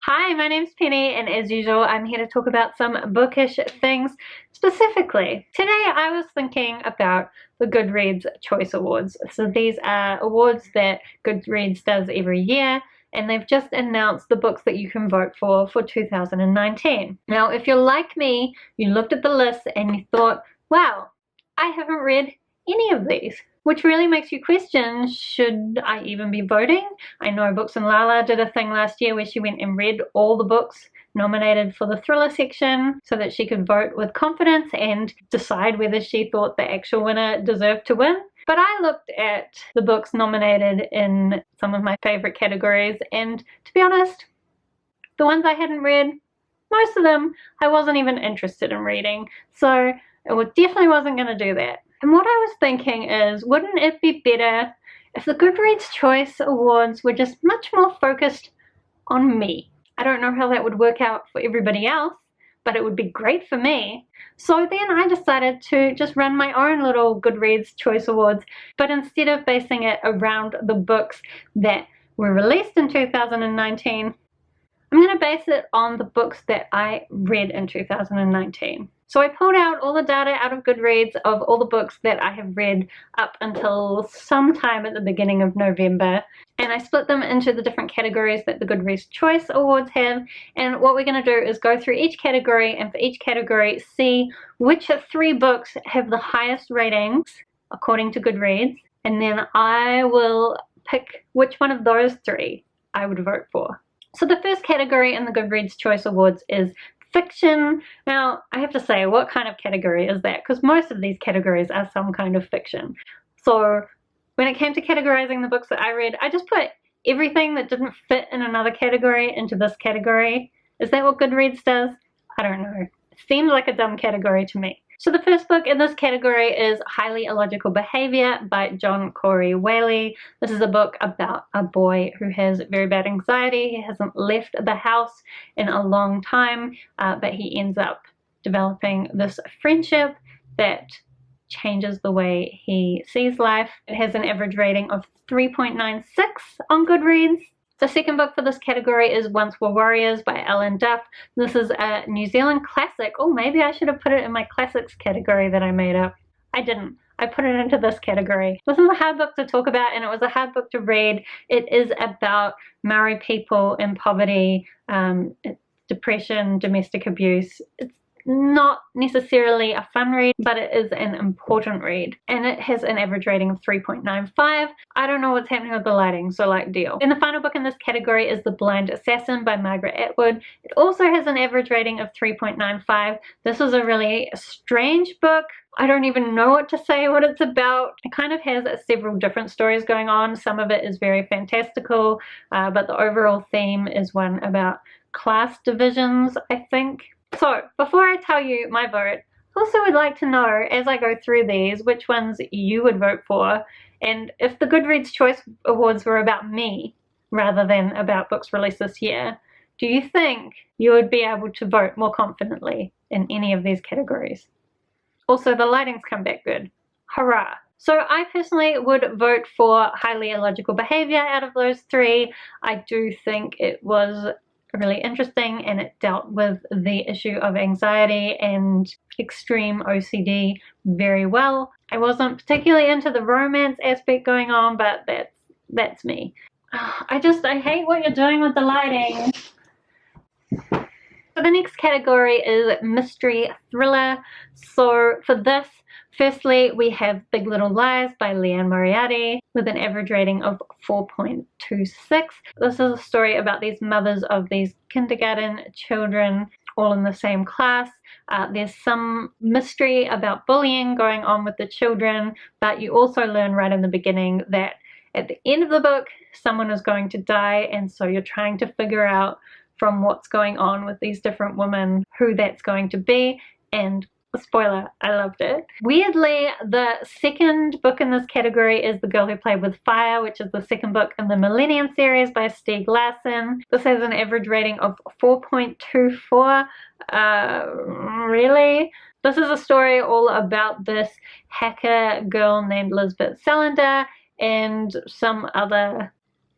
Hi, my name's Penny, and as usual, I'm here to talk about some bookish things. Specifically, today I was thinking about the Goodreads Choice Awards. So these are awards that Goodreads does every year, and they've just announced the books that you can vote for 2019. Now, if you're like me, you looked at the list and you thought, wow, I haven't read any of these. Which really makes you question, should I even be voting? I know Books and Lala did a thing last year where she went and read all the books nominated for the thriller section so that she could vote with confidence and decide whether she thought the actual winner deserved to win. But I looked at the books nominated in some of my favorite categories, and to be honest, the ones I hadn't read, most of them I wasn't even interested in reading, so it definitely wasn't going to do that. And what I was thinking is, wouldn't it be better if the Goodreads Choice Awards were just much more focused on me? I don't know how that would work out for everybody else, but it would be great for me. So then I decided to just run my own little Goodreads Choice Awards, but instead of basing it around the books that were released in 2019, I'm going to base it on the books that I read in 2019. So I pulled out all the data out of Goodreads of all the books that I have read up until sometime at the beginning of November, and I split them into the different categories that the Goodreads Choice Awards have. And what we're going to do is go through each category, and for each category see which 3 books have the highest ratings according to Goodreads, and then I will pick which one of those 3 I would vote for. So the first category in the Goodreads Choice Awards is fiction. Now, I have to say, what kind of category is that? Because most of these categories are some kind of fiction. So when it came to categorizing the books that I read, I just put everything that didn't fit in another category into this category. Is that what Goodreads does? I don't know. It seems like a dumb category to me. So the first book in this category is Highly Illogical Behavior by John Corey Whaley. This is a book about a boy who has very bad anxiety. He hasn't left the house in a long time, but he ends up developing this friendship that changes the way he sees life. It has an average rating of 3.96 on Goodreads. The second book for this category is Once Were Warriors by Ellen Duff. This is a New Zealand classic. Oh, maybe I should have put it in my classics category that I made up. I didn't. I put it into this category. This is a hard book to talk about, and it was a hard book to read. It is about Maori people in poverty, depression, domestic abuse. It's not necessarily a fun read, but it is an important read, and it has an average rating of 3.95. I don't know what's happening with the lighting, so like deal. And the final book in this category is The Blind Assassin by Margaret Atwood. It also has an average rating of 3.95. This is a really strange book. I don't even know what to say what it's about. It kind of has several different stories going on. Some of it is very fantastical, but the overall theme is one about class divisions, I think. So, before I tell you my vote, I also would like to know, as I go through these, which ones you would vote for, and if the Goodreads Choice Awards were about me, rather than about books released this year, do you think you would be able to vote more confidently in any of these categories? Also, the lighting's come back good. Hurrah! So I personally would vote for Highly Illogical Behavior out of those 3. I do think it was really interesting, and it dealt with the issue of anxiety and extreme OCD very well. I wasn't particularly into the romance aspect going on, but that's me. I hate what you're doing with the lighting. So the next category is mystery thriller. So for this, firstly, we have Big Little Lies by Leanne Moriarty with an average rating of 4.26. This is a story about these mothers of these kindergarten children all in the same class. There's some mystery about bullying going on with the children, but you also learn right in the beginning that at the end of the book, someone is going to die, and so you're trying to figure out from what's going on with these different women who that's going to be. And spoiler, I loved it. Weirdly, the second book in this category is The Girl Who Played with Fire, which is the second book in the Millennium series by Stieg Larsson. This has an average rating of 4.24. Really? This is a story all about this hacker girl named Lisbeth Salander and some other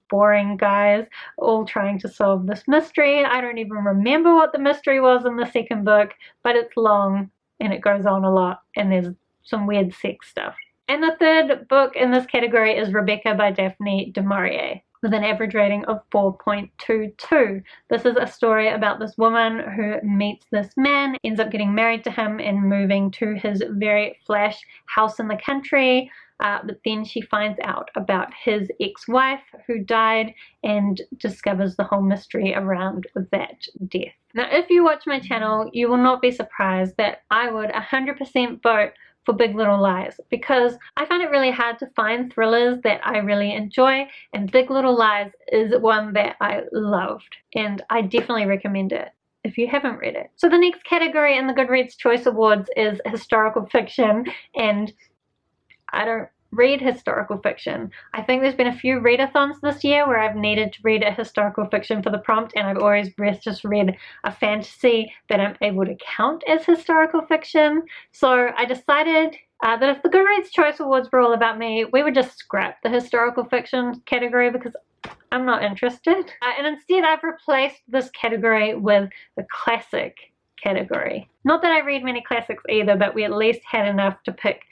boring guys all trying to solve this mystery. I don't even remember what the mystery was in the second book, but it's long and it goes on a lot and there's some weird sex stuff. And the third book in this category is Rebecca by Daphne du Maurier, with an average rating of 4.22. This is a story about this woman who meets this man, ends up getting married to him and moving to his very flash house in the country. But then she finds out about his ex-wife who died and discovers the whole mystery around that death. Now, if you watch my channel, you will not be surprised that I would 100% vote for Big Little Lies, because I find it really hard to find thrillers that I really enjoy, and Big Little Lies is one that I loved, and I definitely recommend it if you haven't read it. So the next category in the Goodreads Choice Awards is historical fiction, and I don't read historical fiction. I think there's been a few readathons this year where I've needed to read a historical fiction for the prompt, and I've always just read a fantasy that I'm able to count as historical fiction. So I decided that if the Goodreads Choice Awards were all about me, we would just scrap the historical fiction category because I'm not interested. And instead I've replaced this category with the classic category. Not that I read many classics either, but we at least had enough to pick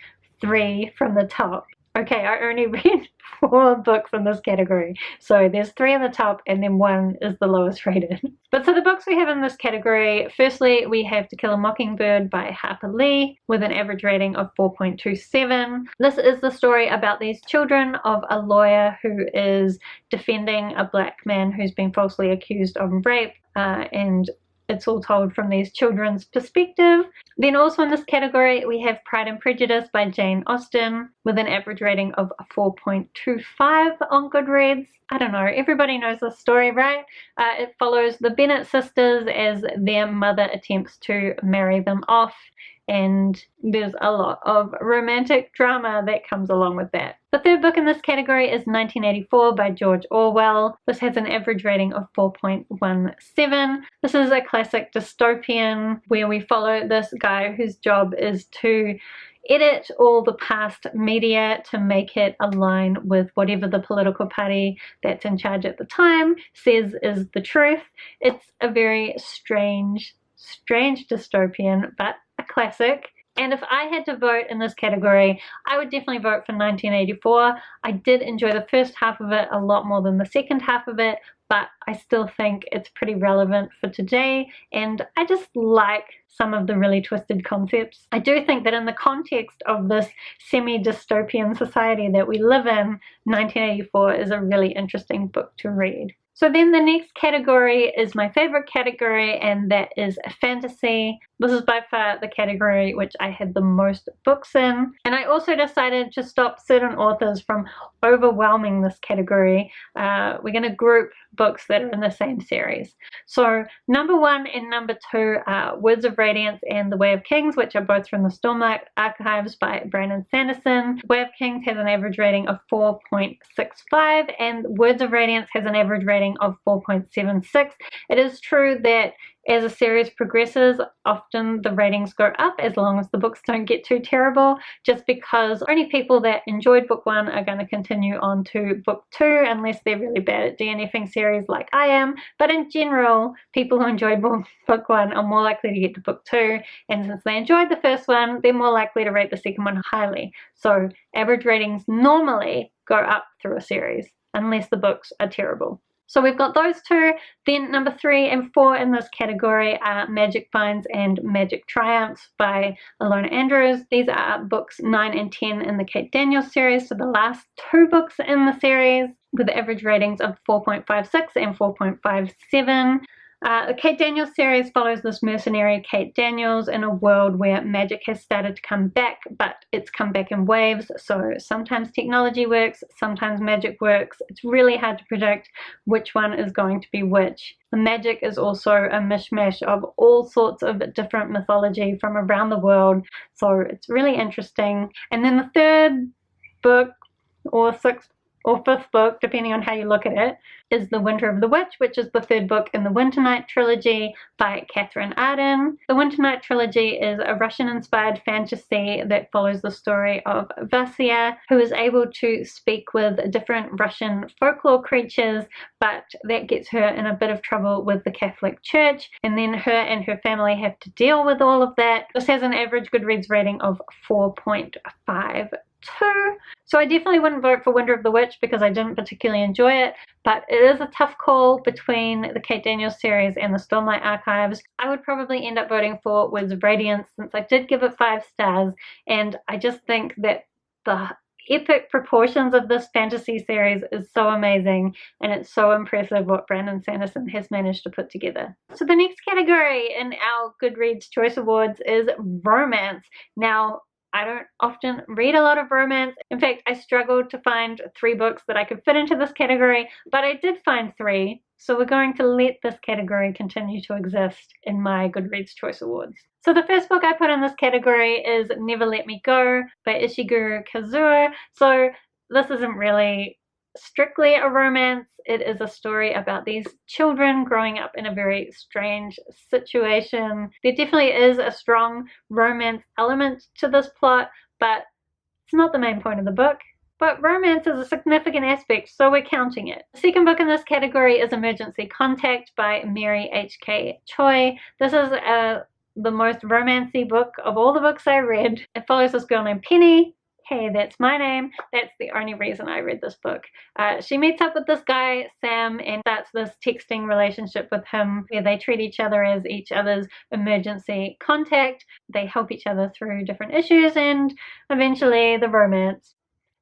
3 from the top. Okay, I only read 4 books in this category, so there's 3 in the top and then 1 is the lowest rated. But so the books we have in this category, firstly we have To Kill a Mockingbird by Harper Lee with an average rating of 4.27. This is the story about these children of a lawyer who is defending a black man who's been falsely accused of rape, and it's all told from these children's perspective. Then also in this category we have Pride and Prejudice by Jane Austen with an average rating of 4.25 on Goodreads. I don't know, everybody knows this story, right? It follows the Bennet sisters as their mother attempts to marry them off, and there's a lot of romantic drama that comes along with that. The third book in this category is 1984 by George Orwell. This has an average rating of 4.17. This is a classic dystopian where we follow this guy whose job is to edit all the past media to make it align with whatever the political party that's in charge at the time says is the truth. It's a very strange dystopian, but a classic. And if I had to vote in this category, I would definitely vote for 1984. I did enjoy the first half of it a lot more than the second half of it, but I still think it's pretty relevant for today, and I just like some of the really twisted concepts. I do think that in the context of this semi-dystopian society that we live in, 1984 is a really interesting book to read. So then the next category is my favorite category, and that is fantasy. This is by far the category which I had the most books in, and I also decided to stop certain authors from overwhelming this category. We're going to group books that are in the same series. So number 1 and number 2 are Words of Radiance and The Way of Kings, which are both from the Stormlight Archives by Brandon Sanderson. Way of Kings has an average rating of 4.65 and Words of Radiance has an average rating of 4.76. It is true that as a series progresses, often the ratings go up as long as the books don't get too terrible, just because only people that enjoyed book 1 are going to continue on to book 2 unless they're really bad at DNFing series like I am. But in general, people who enjoyed book 1 are more likely to get to book 2, and since they enjoyed the first one, they're more likely to rate the second one highly. So average ratings normally go up through a series unless the books are terrible. So we've got those 2. Then number 3 and 4 in this category are Magic Finds and Magic Triumphs by Ilona Andrews. These are books 9 and 10 in the Kate Daniels series, so the last 2 books in the series, with average ratings of 4.56 and 4.57. The Kate Daniels series follows this mercenary Kate Daniels in a world where magic has started to come back, but it's come back in waves. So sometimes technology works, sometimes magic works. It's really hard to predict which one is going to be which. The magic is also a mishmash of all sorts of different mythology from around the world, so it's really interesting. And then the third book, or 6th or fifth book, depending on how you look at it, is The Winter of the Witch, which is the third book in the Winternight trilogy by Catherine Arden. The Winternight trilogy is a Russian-inspired fantasy that follows the story of Vasya, who is able to speak with different Russian folklore creatures, but that gets her in a bit of trouble with the Catholic Church, and then her and her family have to deal with all of that. This has an average Goodreads rating of 4.52. So I definitely wouldn't vote for Winter of the Witch because I didn't particularly enjoy it, but it is a tough call between the Kate Daniels series and the Stormlight Archives. I would probably end up voting for Words of Radiance since I did give it 5 stars, and I just think that the epic proportions of this fantasy series is so amazing, and it's so impressive what Brandon Sanderson has managed to put together. So the next category in our Goodreads Choice Awards is romance. Now, I don't often read a lot of romance. In fact, I struggled to find 3 books that I could fit into this category, but I did find 3. So we're going to let this category continue to exist in my Goodreads Choice Awards. So the first book I put in this category is Never Let Me Go by Ishiguro Kazuo. So this isn't really strictly a romance. It is a story about these children growing up in a very strange situation. There definitely is a strong romance element to this plot, but it's not the main point of the book. But romance is a significant aspect, so we're counting it. The second book in this category is Emergency Contact by Mary H.K. Choi. This is the most romancy book of all the books I read. It follows this girl named Penny. Hey, that's my name. That's the only reason I read this book. She meets up with this guy, Sam, and starts this texting relationship with him where they treat each other as each other's emergency contact. They help each other through different issues and eventually the romance.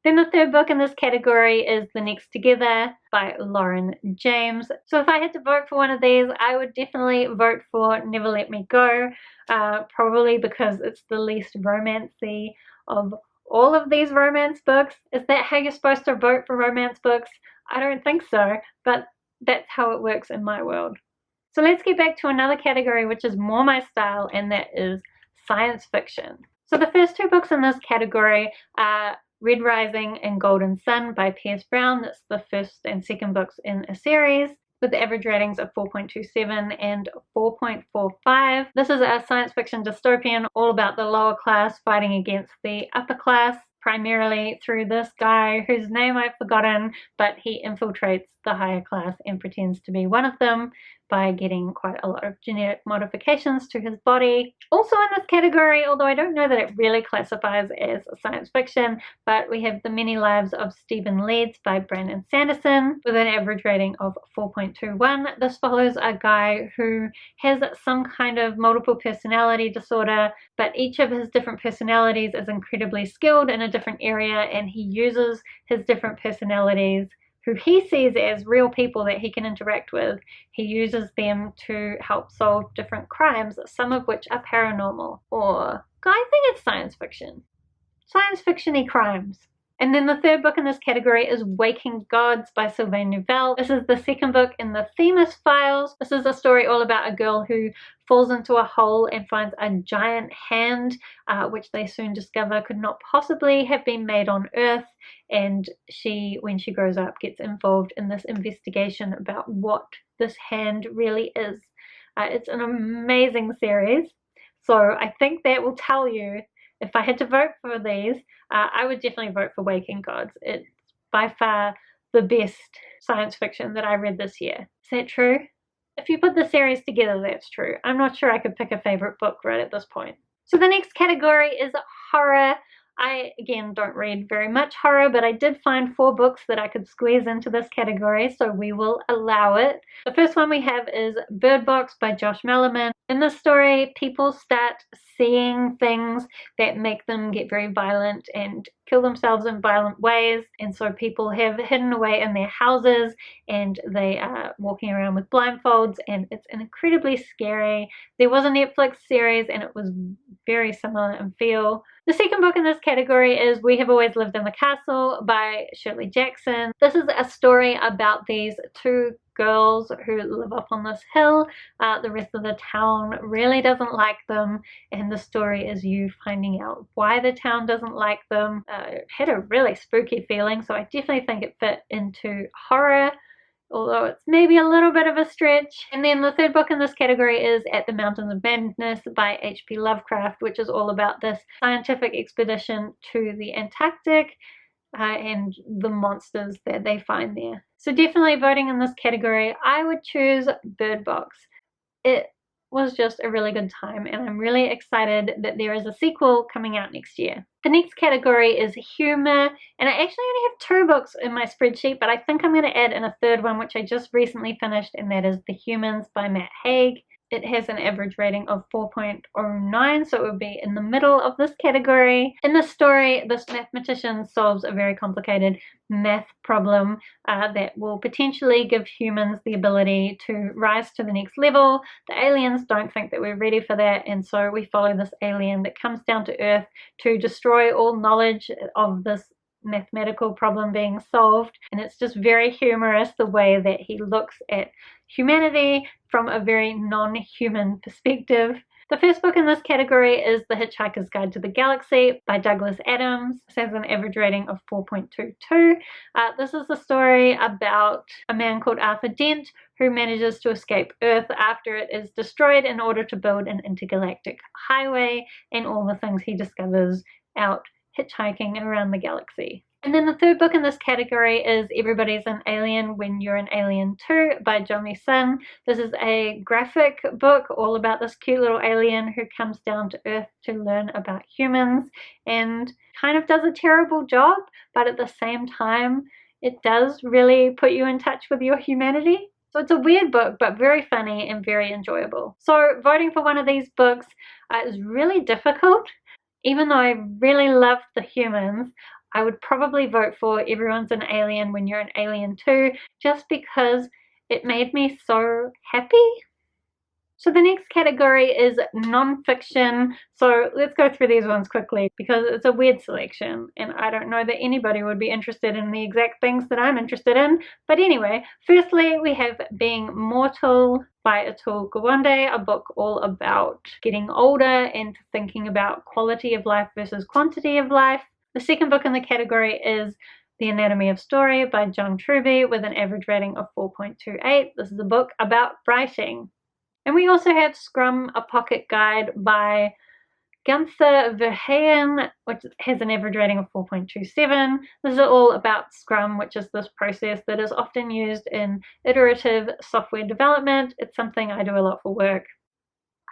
Then the third book in this category is The Next Together by Lauren James. So if I had to vote for one of these, I would definitely vote for Never Let Me Go, probably because it's the least romancy of all of these romance books. Is that how you're supposed to vote for romance books? I don't think so, but that's how it works in my world. So let's get back to another category which is more my style, and that is science fiction. So the first 2 books in this category are Red Rising and Golden Sun by Pierce Brown. That's the first and second books in a series, with average ratings of 4.27 and 4.45. This is a science fiction dystopian all about the lower class fighting against the upper class, primarily through this guy whose name I've forgotten, but he infiltrates the higher class and pretends to be one of them by getting quite a lot of genetic modifications to his body. Also in this category, although I don't know that it really classifies as science fiction, but we have The Many Lives of Stephen Leeds by Brandon Sanderson with an average rating of 4.21. This follows a guy who has some kind of multiple personality disorder, but each of his different personalities is incredibly skilled in a different area, and he uses his different personalities, who he sees as real people that he can interact with. He uses them to help solve different crimes, some of which are paranormal, or I think it's science fiction. Science fiction-y crimes. And then the third book in this category is Waking Gods by Sylvain Neuvel. This is the second book in the Themis Files. This is a story all about a girl who falls into a hole and finds a giant hand, which they soon discover could not possibly have been made on Earth. And she, when she grows up, gets involved in this investigation about what this hand really is. It's an amazing series. So I think that will tell you, if I had to vote for these, I would definitely vote for Waking Gods. It's by far the best science fiction that I read this year. Is that true? If you put the series together, that's true. I'm not sure I could pick a favorite book right at this point. So the next category is horror. I, again, don't read very much horror, but I did find 4 books that I could squeeze into this category, so we will allow it. The first one we have is Bird Box by Josh Malerman. In this story, people start seeing things that make them get very violent and kill themselves in violent ways, and so people have hidden away in their houses and they are walking around with blindfolds, and it's incredibly scary. There was a Netflix series and it was very similar in feel. The second book in this category is We Have Always Lived in the Castle by Shirley Jackson. This is a story about these 2 girls who live up on this hill. The rest of the town really doesn't like them, and the story is you finding out why the town doesn't like them. It had a really spooky feeling, so I definitely think it fit into horror, although it's maybe a little bit of a stretch. And then the third book in this category is At the Mountains of Madness by H.P. Lovecraft, which is all about this scientific expedition to the Antarctic and the monsters that they find there. So definitely voting in this category, I would choose Bird Box. It was just a really good time, and I'm really excited that there is a sequel coming out next year. The next category is Humour, and I actually only have 2 books in my spreadsheet, but I think I'm going to add in a third one, which I just recently finished, and that is The Humans by Matt Haig. It has an average rating of 4.09, so it would be in the middle of this category. In this story, this mathematician solves a very complicated math problem that will potentially give humans the ability to rise to the next level. The aliens don't think that we're ready for that, and so we follow this alien that comes down to Earth to destroy all knowledge of this mathematical problem being solved. And it's just very humorous the way that he looks at humanity from a very non-human perspective. The first book in this category is The Hitchhiker's Guide to the Galaxy by Douglas Adams. This has an average rating of 4.22. This is a story about a man called Arthur Dent who manages to escape Earth after it is destroyed in order to build an intergalactic highway, and all the things he discovers out hitchhiking around the galaxy. And then the third book in this category is Everybody's an Alien When You're an Alien Too by Johnny Sun. This is a graphic book all about this cute little alien who comes down to Earth to learn about humans and kind of does a terrible job, but at the same time it does really put you in touch with your humanity. So it's a weird book, but very funny and very enjoyable. So voting for one of these books is really difficult. Even though I really loved The Humans, I would probably vote for Everyone's an Alien When You're an Alien Too, just because it made me so happy. So the next category is non-fiction. So let's go through these ones quickly because it's a weird selection and I don't know that anybody would be interested in the exact things that I'm interested in. But anyway, firstly we have Being Mortal by Atul Gawande, a book all about getting older and thinking about quality of life versus quantity of life. The second book in the category is The Anatomy of Story by John Truby with an average rating of 4.28. This is a book about writing. And we also have Scrum, a pocket guide by Gunther Verheyen, which has an average rating of 4.27. This is all about Scrum, which is this process that is often used in iterative software development. It's something I do a lot for work.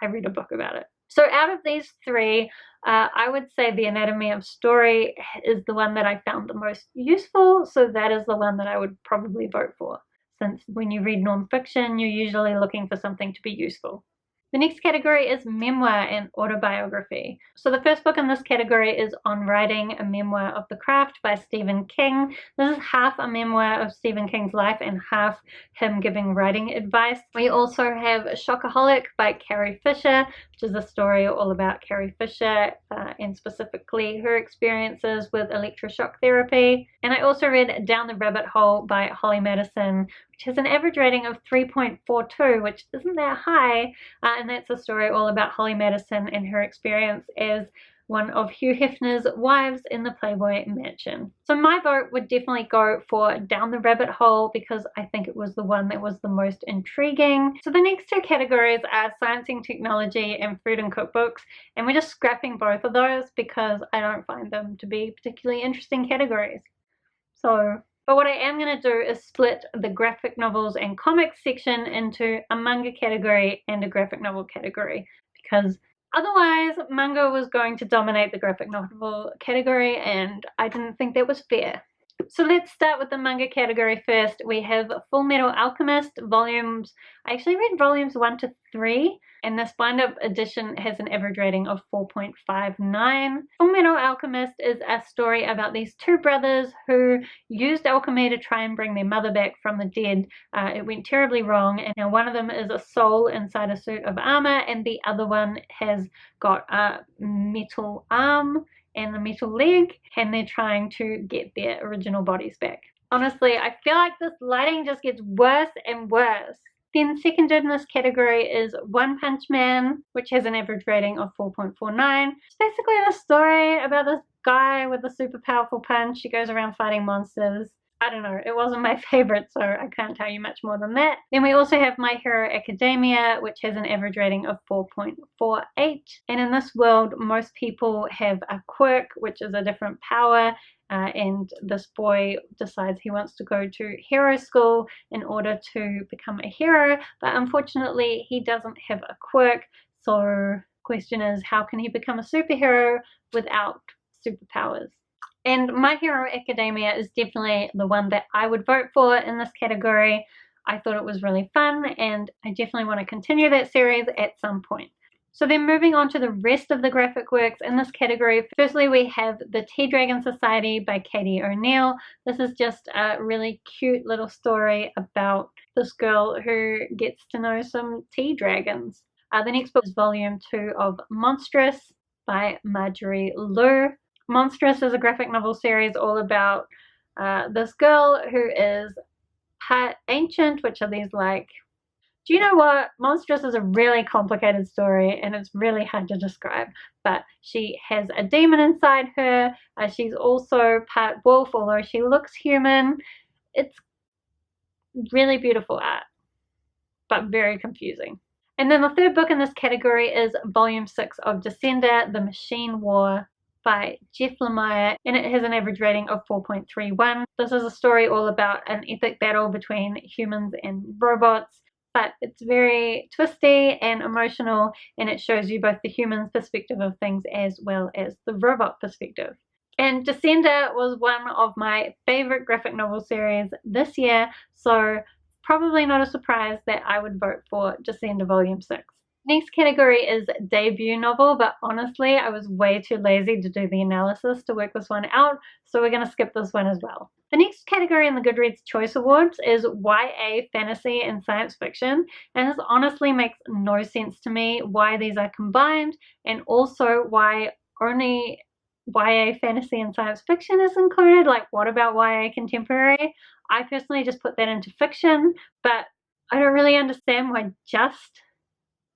I read a book about it. So out of these 3, I would say The Anatomy of Story is the one that I found the most useful, so that is the one that I would probably vote for, since when you read nonfiction, you're usually looking for something to be useful. The next category is Memoir and Autobiography. So the first book in this category is On Writing, a Memoir of the Craft by Stephen King. This is half a memoir of Stephen King's life and half him giving writing advice. We also have Shockaholic by Carrie Fisher, which is a story all about Carrie Fisher and specifically her experiences with electroshock therapy. And I also read Down the Rabbit Hole by Holly Madison, which has an average rating of 3.42, which isn't that high, and that's a story all about Holly Madison and her experience as one of Hugh Hefner's wives in the Playboy Mansion. So my vote would definitely go for Down the Rabbit Hole because I think it was the one that was the most intriguing. So the next 2 categories are Science and Technology and Food and Cookbooks, and we're just scrapping both of those because I don't find them to be particularly interesting categories. But what I am going to do is split the graphic novels and comics section into a manga category and a graphic novel category, because otherwise manga was going to dominate the graphic novel category and I didn't think that was fair. So let's start with the manga category first. We have Full Metal Alchemist volumes. I actually read volumes 1 to 3, and this bind-up edition has an average rating of 4.59. Full Metal Alchemist is a story about these 2 brothers who used alchemy to try and bring their mother back from the dead. It went terribly wrong, and now one of them is a soul inside a suit of armor, and the other one has got a metal arm and the metal leg, and they're trying to get their original bodies back. Honestly, I feel like this lighting just gets worse and worse. Then second in this category is One Punch Man, which has an average rating of 4.49. It's basically the story about this guy with a super powerful punch. He goes around fighting monsters. I don't know, it wasn't my favorite, so I can't tell you much more than that. Then we also have My Hero Academia, which has an average rating of 4.48. And in this world, most people have a quirk, which is a different power. And this boy decides he wants to go to hero school in order to become a hero, but unfortunately he doesn't have a quirk. So the question is, how can he become a superhero without superpowers? And My Hero Academia is definitely the one that I would vote for in this category. I thought it was really fun, and I definitely want to continue that series at some point. So then moving on to the rest of the graphic works in this category. Firstly, we have The Tea Dragon Society by Katie O'Neill. This is just a really cute little story about this girl who gets to know some tea dragons. The next book is volume 2 of Monstrous by Marjorie Liu. Monstrous is a graphic novel series all about this girl who is part ancient, which are these like... Do you know what? Monstrous is a really complicated story and it's really hard to describe, but she has a demon inside her. She's also part wolf, although she looks human. It's really beautiful art, but very confusing. And then the third book in this category is volume 6 of Descender, The Machine War by Jeff Lemire, and it has an average rating of 4.31. This is a story all about an epic battle between humans and robots, but it's very twisty and emotional, and it shows you both the human's perspective of things as well as the robot perspective. And Descender was one of my favorite graphic novel series this year, so probably not a surprise that I would vote for Descender Volume 6. Next category is debut novel, but honestly I was way too lazy to do the analysis to work this one out, so we're going to skip this one as well. The next category in the Goodreads Choice Awards is YA fantasy and science fiction, and this honestly makes no sense to me why these are combined, and also why only YA fantasy and science fiction is included. Like, what about YA contemporary? I personally just put that into fiction, but I don't really understand why just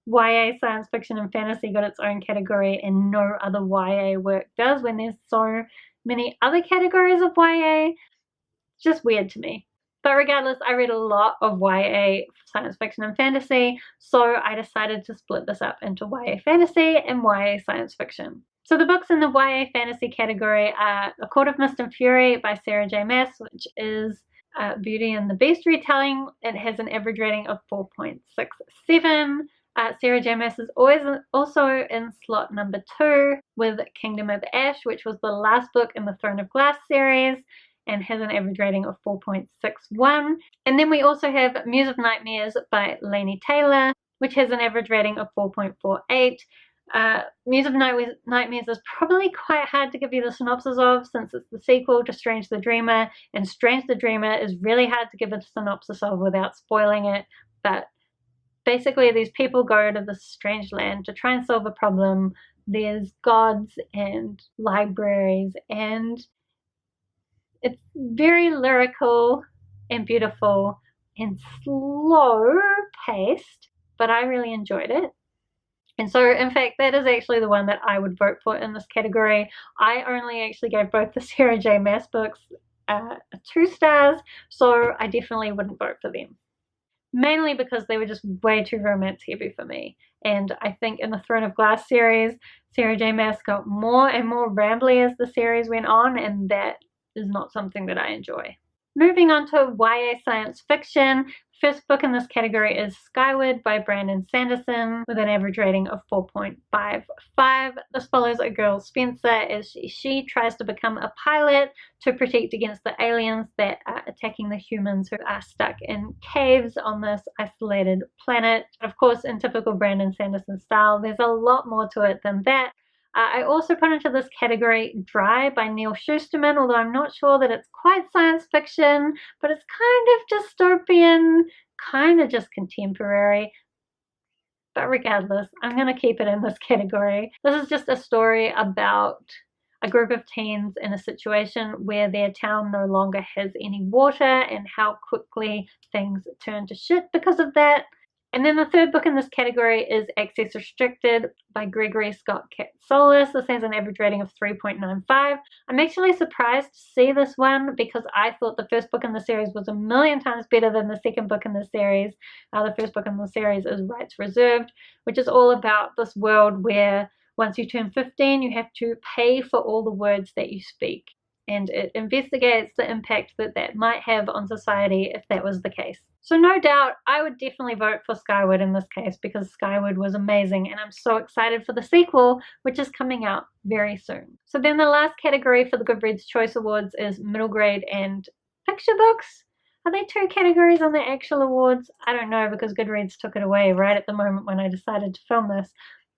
YA science fiction and fantasy got its own category and no other YA work does when there's so many other categories of YA. It's just weird to me. But regardless, I read a lot of YA science fiction and fantasy, so I decided to split this up into YA fantasy and YA science fiction. So the books in the YA fantasy category are A Court of Mist and Fury by Sarah J Maas, which is Beauty and the Beast retelling. It has an average rating of 4.67. Sarah J Maas is also in slot number 2 with Kingdom of Ash, which was the last book in the Throne of Glass series, and has an average rating of 4.61. And then we also have Muse of Nightmares by Laini Taylor, which has an average rating of 4.48. Muse of Nightmares is probably quite hard to give you the synopsis of, since it's the sequel to Strange the Dreamer, and Strange the Dreamer is really hard to give a synopsis of without spoiling it. But basically these people go to this strange land to try and solve a problem. There's gods and libraries, and it's very lyrical and beautiful and slow paced, but I really enjoyed it. And so, in fact, that is actually the one that I would vote for in this category. I only actually gave both the Sarah J Maas books 2 stars, so I definitely wouldn't vote for them. Mainly because they were just way too romance heavy for me. And I think in the Throne of Glass series, Sarah J Maas got more and more rambly as the series went on, and that is not something that I enjoy. Moving on to YA science fiction. First book in this category is Skyward by Brandon Sanderson with an average rating of 4.55. This follows a girl, Spencer, as she tries to become a pilot to protect against the aliens that are attacking the humans who are stuck in caves on this isolated planet. Of course, in typical Brandon Sanderson style, there's a lot more to it than that. I also put into this category Dry by Neil Shusterman, although I'm not sure that it's quite science fiction, but it's kind of dystopian, kind of just contemporary. But regardless, I'm going to keep it in this category. This is just a story about a group of teens in a situation where their town no longer has any water and how quickly things turn to shit because of that. And then the third book in this category is Access Restricted by Gregory Scott Katsolis. This has an average rating of 3.95. I'm actually surprised to see this one because I thought the first book in the series was a million times better than the second book in the series. The first book in the series is Rights Reserved, which is all about this world where once you turn 15, you have to pay for all the words that you speak. And it investigates the impact that that might have on society if that was the case. So no doubt, I would definitely vote for Skyward in this case because Skyward was amazing and I'm so excited for the sequel, which is coming out very soon. So then the last category for the Goodreads Choice Awards is middle grade and picture books. Are there two categories on the actual awards? I don't know because Goodreads took it away right at the moment when I decided to film this,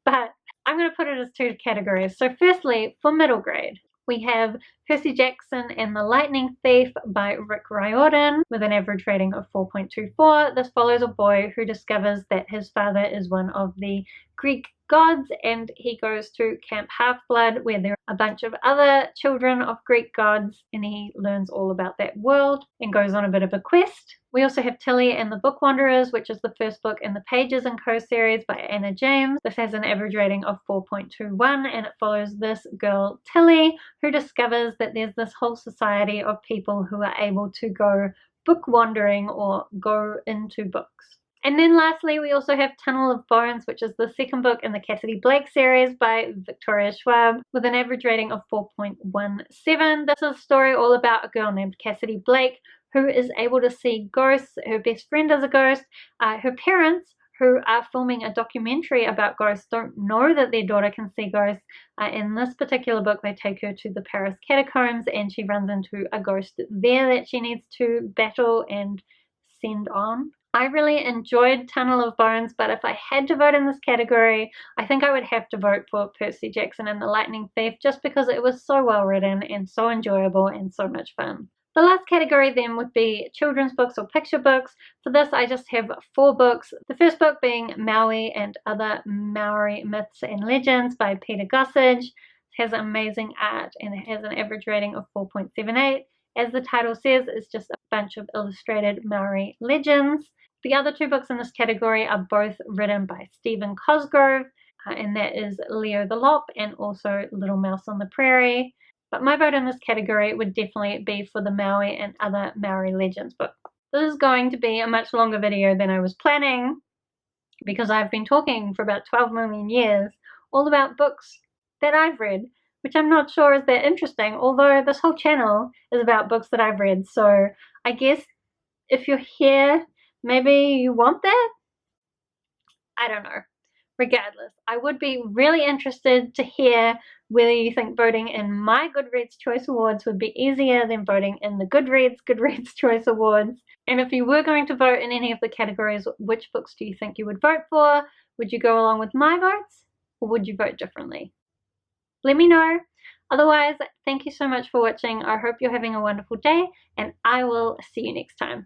but I'm going to put it as two categories. So firstly, for middle grade, we have Percy Jackson and the Lightning Thief by Rick Riordan with an average rating of 4.24. This follows a boy who discovers that his father is one of the Greek gods and he goes to Camp Half-Blood where there are a bunch of other children of Greek gods and he learns all about that world and goes on a bit of a quest. We also have Tilly and the Book Wanderers, which is the first book in the Pages and Co series by Anna James. This has an average rating of 4.21 and it follows this girl Tilly who discovers that there's this whole society of people who are able to go book wandering or go into books. And then lastly, we also have Tunnel of Bones, which is the second book in the Cassidy Blake series by Victoria Schwab with an average rating of 4.17. This is a story all about a girl named Cassidy Blake who is able to see ghosts. Her best friend is a ghost. Her parents, who are filming a documentary about ghosts, don't know that their daughter can see ghosts. In this particular book, they take her to the Paris catacombs and she runs into a ghost there that she needs to battle and send on. I really enjoyed Tunnel of Bones, but if I had to vote in this category, I think I would have to vote for Percy Jackson and the Lightning Thief just because it was so well written and so enjoyable and so much fun. The last category then would be children's books or picture books. For this, I just have 4 books. The first book being Maui and Other Maori Myths and Legends by Peter Gossage. It has amazing art and it has an average rating of 4.78. As the title says, it's just a bunch of illustrated Maori legends. The other 2 books in this category are both written by Stephen Cosgrove, and that is Leo the Lop and also Little Mouse on the Prairie. But my vote in this category would definitely be for the Maui and Other Maori Legends book. This is going to be a much longer video than I was planning because I've been talking for about 12 million years all about books that I've read, which I'm not sure is that interesting, although this whole channel is about books that I've read. So I guess if you're here, maybe you want that? I don't know. Regardless, I would be really interested to hear whether you think voting in my Goodreads Choice Awards would be easier than voting in the Goodreads Choice Awards. And if you were going to vote in any of the categories, which books do you think you would vote for? Would you go along with my votes or would you vote differently? Let me know. Otherwise, thank you so much for watching. I hope you're having a wonderful day and I will see you next time.